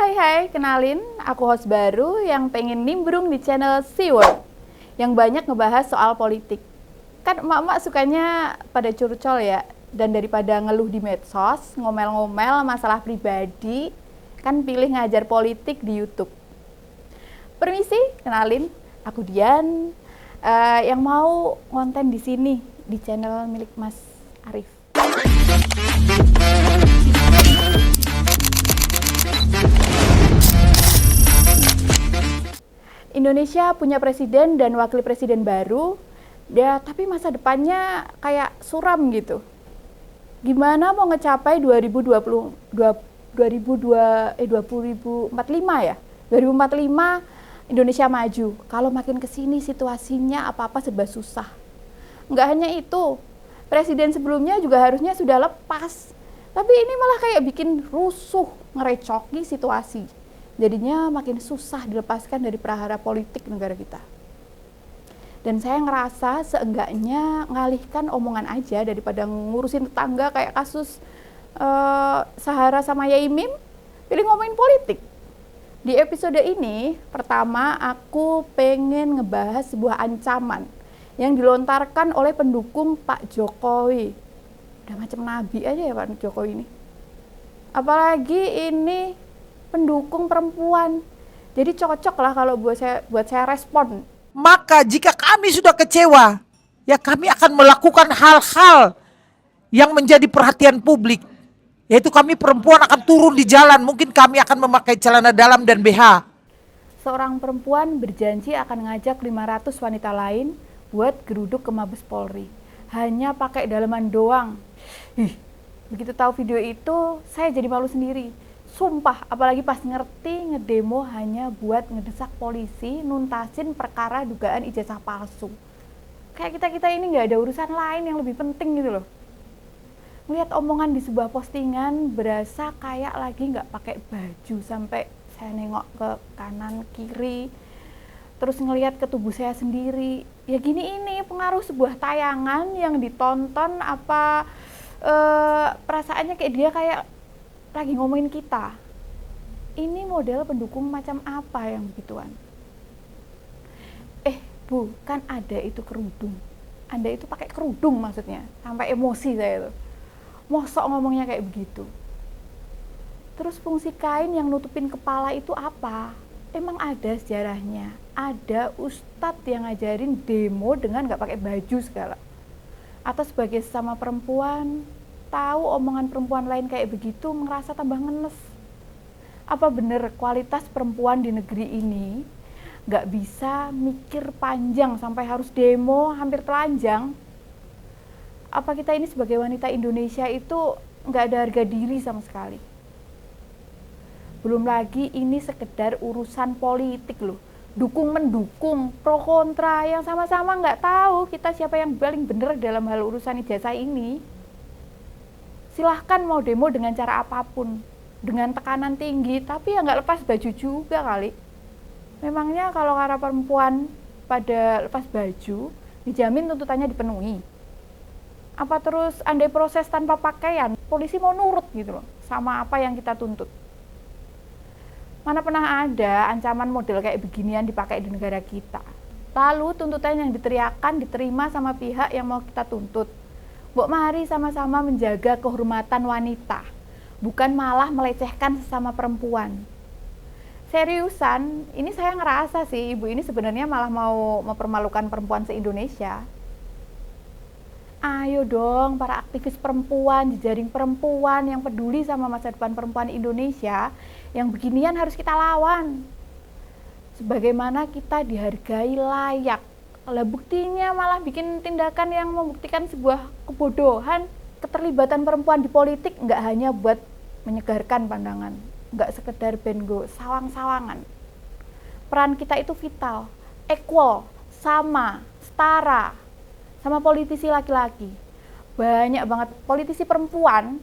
Hai, kenalin, aku host baru yang pengen nimbrung di channel SeaWorld yang banyak ngebahas soal politik. Kan emak-emak sukanya pada curcol ya, dan daripada ngeluh di medsos, ngomel-ngomel masalah pribadi, kan pilih ngajar politik di YouTube. Permisi, kenalin, aku Dian yang mau konten di sini di channel milik Mas Arif. Indonesia punya presiden dan wakil presiden baru, ya tapi masa depannya kayak suram gitu. Gimana mau ngecapai 2045 ya? 2045 Indonesia maju. Kalau makin kesini situasinya apa-apa serba susah. Nggak hanya itu, presiden sebelumnya juga harusnya sudah lepas. Tapi ini malah kayak bikin rusuh, ngerecoki situasi. Jadinya makin susah dilepaskan dari prahara politik negara kita. Dan saya ngerasa seenggaknya ngalihkan omongan aja daripada ngurusin tetangga kayak kasus Sahara sama Yaimim, pilih ngomongin politik. Di episode ini, pertama aku pengen ngebahas sebuah ancaman yang dilontarkan oleh pendukung Pak Jokowi. Udah macam nabi aja ya Pak Jokowi ini. Apalagi ini pendukung perempuan. Jadi cocok lah kalau buat saya respon. Maka jika kami sudah kecewa, ya kami akan melakukan hal-hal yang menjadi perhatian publik. Yaitu kami perempuan akan turun di jalan, mungkin kami akan memakai celana dalam dan BH. Seorang perempuan berjanji akan ngajak 500 wanita lain buat geruduk ke Mabes Polri. Hanya pakai daleman doang. Begitu tahu video itu, saya jadi malu sendiri. Sumpah, apalagi pas ngerti ngedemo hanya buat ngedesak polisi nuntasin perkara dugaan ijazah palsu. Kayak kita ini nggak ada urusan lain yang lebih penting gitu loh. Melihat omongan di sebuah postingan berasa kayak lagi nggak pakai baju sampai saya nengok ke kanan kiri, terus ngelihat ke tubuh saya sendiri. Ya gini ini pengaruh sebuah tayangan yang ditonton apa perasaannya kayak dia kayak lagi ngomongin kita. Ini model pendukung macam apa yang begituan? Bu, kan ada itu kerudung. Anda itu pakai kerudung maksudnya. Sampai emosi saya itu. Mosok ngomongnya kayak begitu. Terus fungsi kain yang nutupin kepala itu apa? Emang ada sejarahnya. Ada ustadz yang ngajarin demo dengan nggak pakai baju segala. Atau sebagai sesama perempuan, tahu omongan perempuan lain kayak begitu ngerasa tambah ngenes. Apa bener kualitas perempuan di negeri ini nggak bisa mikir panjang sampai harus demo hampir telanjang? Apa kita ini sebagai wanita Indonesia itu nggak ada harga diri sama sekali? Belum lagi ini sekedar urusan politik loh. Dukung-mendukung, pro kontra yang sama-sama nggak tahu kita siapa yang paling bener dalam hal urusan ijazah ini. Silahkan mau demo dengan cara apapun, dengan tekanan tinggi, tapi ya nggak lepas baju juga kali. Memangnya kalau para perempuan pada lepas baju, dijamin tuntutannya dipenuhi? Apa terus andai proses tanpa pakaian, polisi mau nurut gitu loh, sama apa yang kita tuntut? Mana pernah ada ancaman model kayak beginian dipakai di negara kita? Lalu tuntutan yang diteriakan diterima sama pihak yang mau kita tuntut. Mbok mari sama-sama menjaga kehormatan wanita, bukan malah melecehkan sesama perempuan. Seriusan, ini saya ngerasa sih ibu ini sebenarnya malah mau mempermalukan perempuan se-Indonesia. Ayo dong para aktivis perempuan, jejaring perempuan yang peduli sama masa depan perempuan Indonesia, yang beginian harus kita lawan. Sebagaimana kita dihargai layak. Lah buktinya malah bikin tindakan yang membuktikan sebuah kebodohan. Keterlibatan perempuan di politik nggak hanya buat menyegarkan pandangan, nggak sekedar bengo sawang-sawangan. Peran kita itu vital, equal, sama, setara, sama politisi laki-laki. Banyak banget politisi perempuan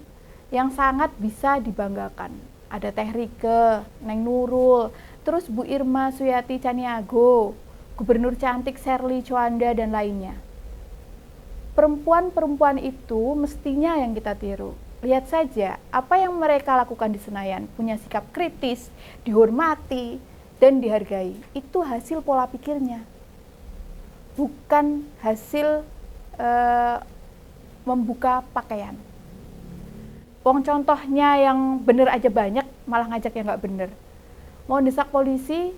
yang sangat bisa dibanggakan. Ada Teh Rike, Neng Nurul, terus Bu Irma Suyati Caniago, Gubernur cantik Sherly Coanda, dan lainnya. Perempuan-perempuan itu mestinya yang kita tiru. Lihat saja apa yang mereka lakukan di Senayan, punya sikap kritis, dihormati, dan dihargai. Itu hasil pola pikirnya, bukan hasil membuka pakaian. Wong contohnya yang bener aja banyak, malah ngajak yang nggak bener. Mau desak polisi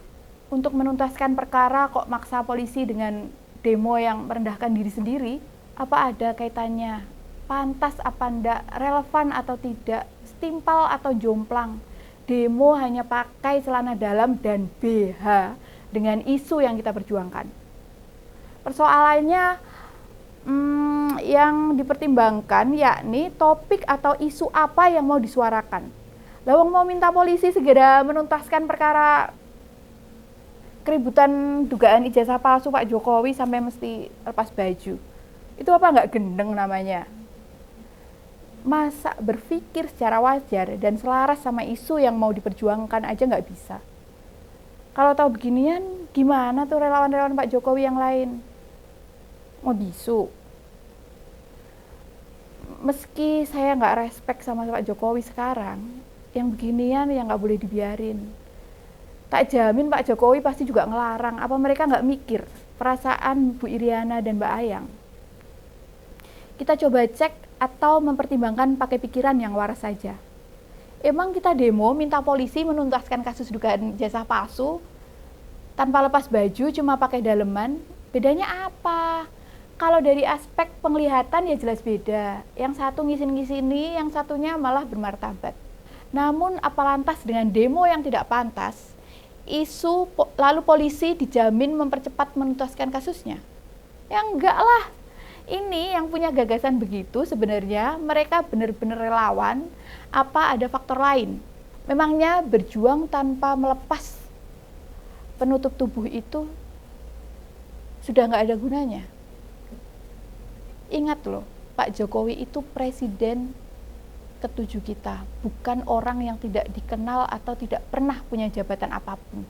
untuk menuntaskan perkara, kok maksa polisi dengan demo yang merendahkan diri sendiri? Apa ada kaitannya? Pantas apa enggak? Relevan atau tidak? Setimpal atau jomplang? Demo hanya pakai celana dalam dan BH dengan isu yang kita perjuangkan. Persoalannya yang dipertimbangkan yakni topik atau isu apa yang mau disuarakan. Lawang mau minta polisi segera menuntaskan perkara keributan dugaan ijazah palsu Pak Jokowi sampai mesti lepas baju. Itu apa nggak gendeng namanya? Masa berpikir secara wajar dan selaras sama isu yang mau diperjuangkan aja nggak bisa. Kalau tahu beginian, gimana tuh relawan-relawan Pak Jokowi yang lain? Mau bisu. Meski saya nggak respect sama Pak Jokowi sekarang, yang beginian yang nggak boleh dibiarin. Tak jamin Pak Jokowi pasti juga ngelarang. Apa mereka nggak mikir perasaan Bu Iriana dan Mbak Ayang? Kita coba cek atau mempertimbangkan pakai pikiran yang waras saja. Emang kita demo minta polisi menuntaskan kasus dugaan ijazah palsu tanpa lepas baju, cuma pakai daleman? Bedanya apa? Kalau dari aspek penglihatan ya jelas beda. Yang satu ngisin-ngisini, yang satunya malah bermartabat. Namun apa lantas dengan demo yang tidak pantas, lalu polisi dijamin mempercepat menuntaskan kasusnya? Ya enggak lah. Ini yang punya gagasan begitu sebenarnya mereka benar-benar relawan, apa ada faktor lain? Memangnya berjuang tanpa melepas penutup tubuh itu sudah nggak ada gunanya? Ingat loh, Pak Jokowi itu presiden ke-7 kita, bukan orang yang tidak dikenal atau tidak pernah punya jabatan apapun.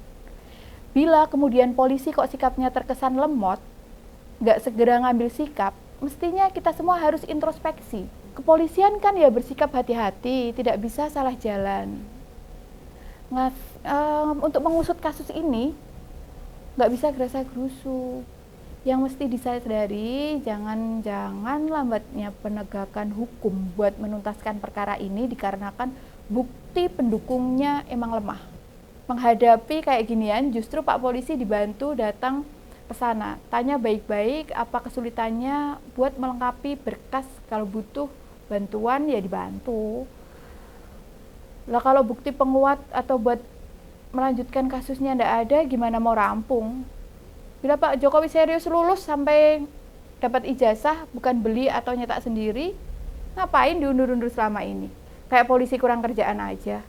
Bila kemudian polisi kok sikapnya terkesan lemot, nggak segera ngambil sikap, mestinya kita semua harus introspeksi. Kepolisian kan ya bersikap hati-hati, tidak bisa salah jalan. Untuk mengusut kasus ini, nggak bisa gerasa-gerusu. Yang mesti disadari, jangan-jangan lambatnya penegakan hukum buat menuntaskan perkara ini dikarenakan bukti pendukungnya emang lemah. Menghadapi kayak ginian, justru Pak Polisi dibantu datang ke sana. Tanya baik-baik apa kesulitannya buat melengkapi berkas, kalau butuh bantuan ya dibantu. Lah kalau bukti penguat atau buat melanjutkan kasusnya ndak ada, gimana mau rampung? Bila Pak Jokowi serius lulus sampai dapat ijazah, bukan beli atau nyetak sendiri, ngapain diundur-undur selama ini? Kayak polisi kurang kerjaan aja.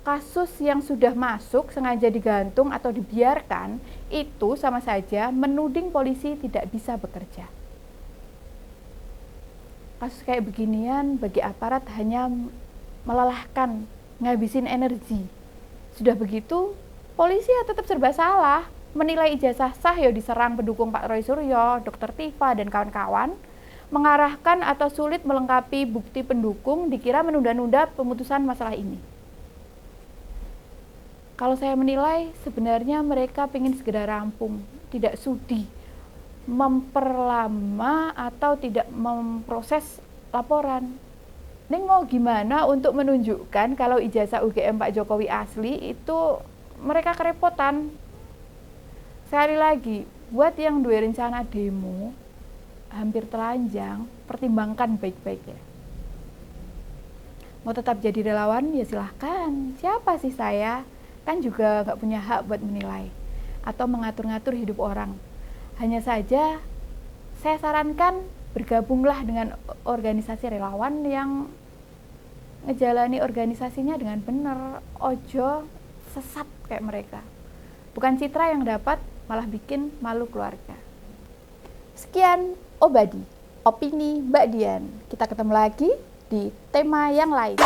Kasus yang sudah masuk sengaja digantung atau dibiarkan, itu sama saja menuding polisi tidak bisa bekerja. Kasus kayak beginian bagi aparat hanya melelahkan, ngabisin energi. Sudah begitu, polisi ya tetap serba salah. Menilai ijazah sah ya diserang pendukung Pak Roy Suryo, Dr. Tifa, dan kawan-kawan. Mengarahkan atau sulit melengkapi bukti pendukung dikira menunda-nunda pemutusan masalah ini. Kalau saya menilai sebenarnya mereka ingin segera rampung, tidak sudi memperlama atau tidak memproses laporan. Ini mau gimana untuk menunjukkan kalau ijazah UGM Pak Jokowi asli itu mereka kerepotan. Sekali lagi, buat yang dua rencana demo, hampir telanjang, pertimbangkan baik-baik ya. Mau tetap jadi relawan, ya silahkan. Siapa sih saya? Kan juga nggak punya hak buat menilai atau mengatur-ngatur hidup orang. Hanya saja, saya sarankan bergabunglah dengan organisasi relawan yang ngejalani organisasinya dengan benar. Ojo sesat kayak mereka. Bukan citra yang dapat, malah bikin malu keluarga. Sekian Obadi, opini Mbak Dian. Kita ketemu lagi di tema yang lain.